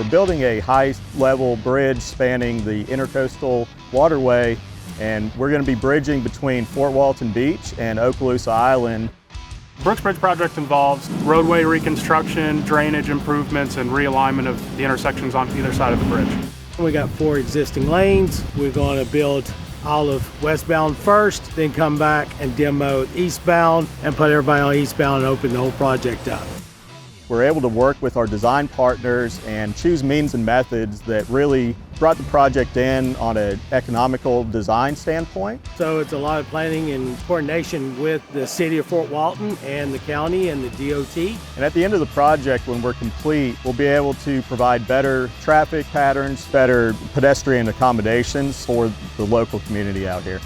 We're building a high-level bridge spanning the intercoastal waterway, and we're going to be bridging between Fort Walton Beach and Okaloosa Island. Brooks Bridge project involves roadway reconstruction, drainage improvements, and realignment of the intersections on either side of the bridge. We got 4 existing lanes. We're going to build all of westbound first, then come back and demo eastbound and put everybody on eastbound and open the whole project up. We're able to work with our design partners and choose means and methods that really brought the project in on an economical design standpoint. So it's a lot of planning and coordination with the city of Fort Walton and the county and the DOT. And at the end of the project, when we're complete, we'll be able to provide better traffic patterns, better pedestrian accommodations for the local community out here.